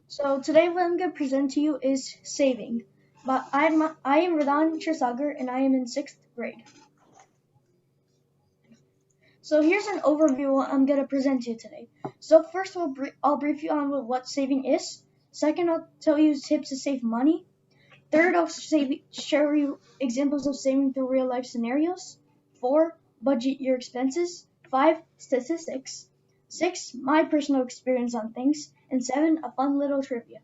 So today what I'm going to present to you is saving. But I am Hridhaan and I am in 6th grade. So here's an overview of what I'm going to present to you today. So first I'll brief you on what saving is. Second, I'll tell you tips to save money. Third, I'll share you examples of saving through real life scenarios. 4, budget your expenses. 5, statistics. 6, my personal experience on things. And 7, a fun little trivia.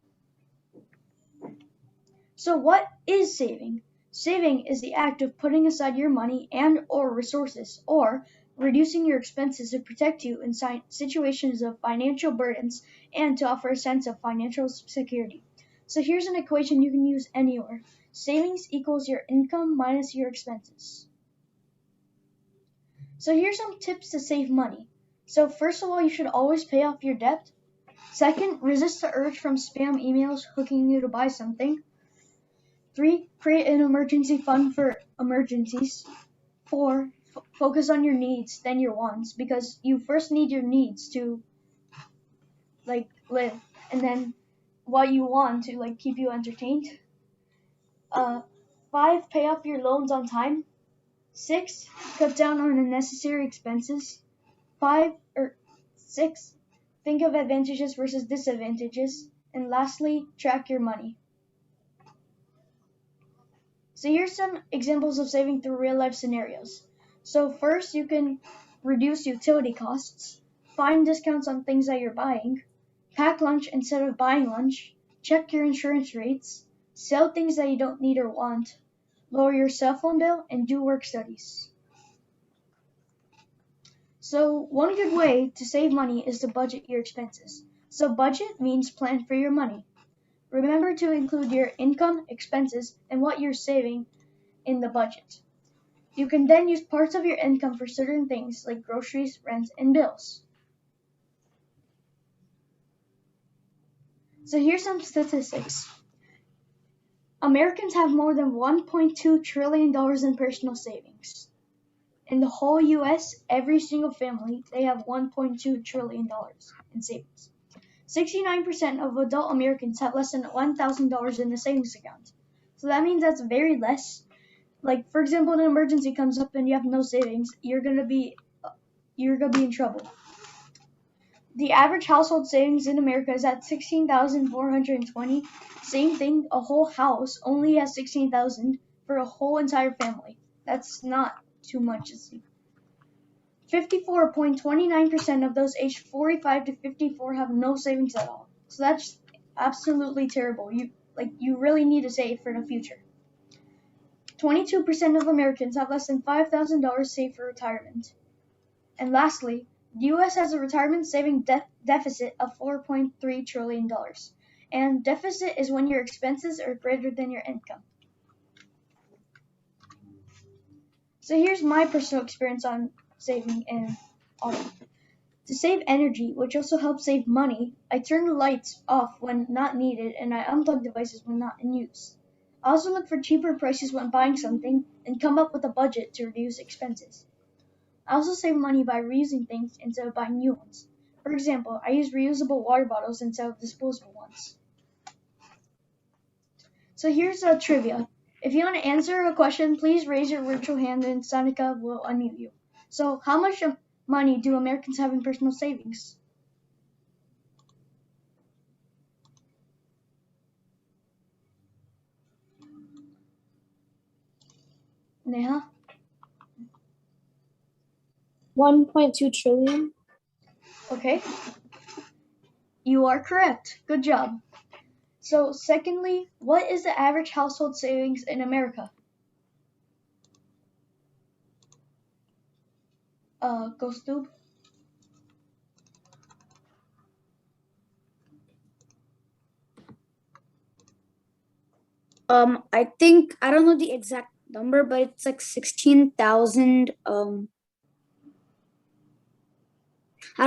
So what is saving? Saving is the act of putting aside your money and or resources or reducing your expenses to protect you in situations of financial burdens and to offer a sense of financial security. So here's an equation you can use anywhere. Savings equals your income minus your expenses. So here's some tips to save money. So first of all, you should always pay off your debt. Second, resist the urge from spam emails hooking you to buy something. 3, create an emergency fund for emergencies. 4, focus on your needs, then your wants, because you first need your needs to live, and then what you want to keep you entertained. 5, pay off your loans on time. 6, cut down on unnecessary expenses. 6, think of advantages versus disadvantages. And lastly, track your money. So here's some examples of saving through real life scenarios. So first, you can reduce utility costs, find discounts on things that you're buying, pack lunch instead of buying lunch, check your insurance rates, sell things that you don't need or want, lower your cell phone bill, and do work studies. So one good way to save money is to budget your expenses. So budget means plan for your money. Remember to include your income, expenses, and what you're saving in the budget. You can then use parts of your income for certain things like groceries, rent, and bills. So here's some statistics. Americans have more than $1.2 trillion in personal savings. In the whole US, every single family, they have $1.2 trillion in savings. 69% of adult Americans have less than $1,000 in a savings account. So that means that's very less. Like, for example, an emergency comes up and you have no savings, you're gonna be in trouble. The average household savings in America is at $16,420. Same thing, a whole house only has $16,000 for a whole entire family. That's not too much to see. 54.29% of those aged 45 to 54 have no savings at all. So that's absolutely terrible. You really need to save for the future. 22% of Americans have less than $5,000 saved for retirement. And lastly, the U.S. has a retirement saving deficit of $4.3 trillion. And deficit is when your expenses are greater than your income. So here's my personal experience on saving and all that. To save energy, which also helps save money, I turn the lights off when not needed and I unplug devices when not in use. I also look for cheaper prices when buying something and come up with a budget to reduce expenses. I also save money by reusing things instead of buying new ones. For example, I use reusable water bottles instead of disposable ones. So here's a trivia. If you want to answer a question, please raise your virtual hand and Sanika will unmute you. So how much money do Americans have in personal savings? Neha? 1.2 trillion. Okay. You are correct. Good job. So secondly, what is the average household savings in America? Ghost I think I don't know the exact number, but it's like 16,000. I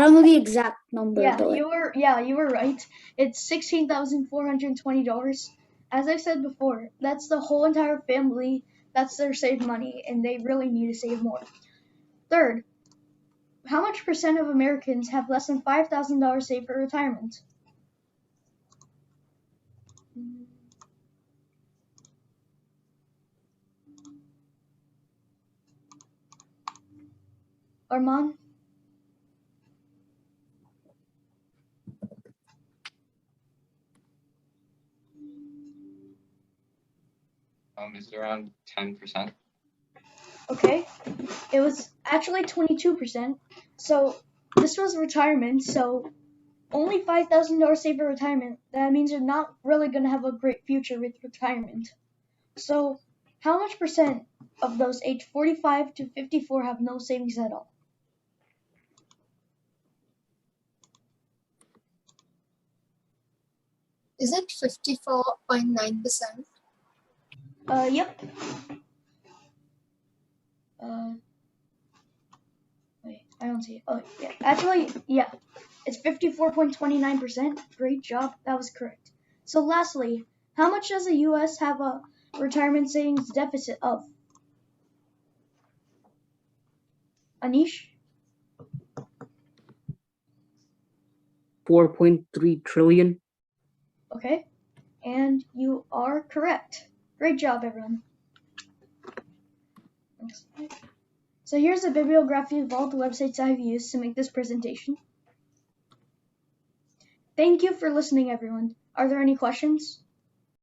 don't know the exact number. You were right. It's $16,420. As I said before, that's the whole entire family. That's their saved money, and they really need to save more. Third, how much percent of Americans have less than $5,000 saved for retirement? Armand? Is it around 10%? Okay. It was actually 22%. So this was retirement. So only $5,000 saved for retirement. That means you're not really going to have a great future with retirement. So how much percent of those aged 45 to 54 have no savings at all? Is it 54.9%? Yep. Wait, I don't see it. Oh, yeah. Actually, yeah. It's 54.29%. Great job. That was correct. So lastly, how much does the US have a retirement savings deficit of? Anish? 4.3 trillion. Okay. And you are correct. Great job, everyone. Next slide. So here's a bibliography of all the websites I've used to make this presentation. Thank you for listening, everyone. Are there any questions?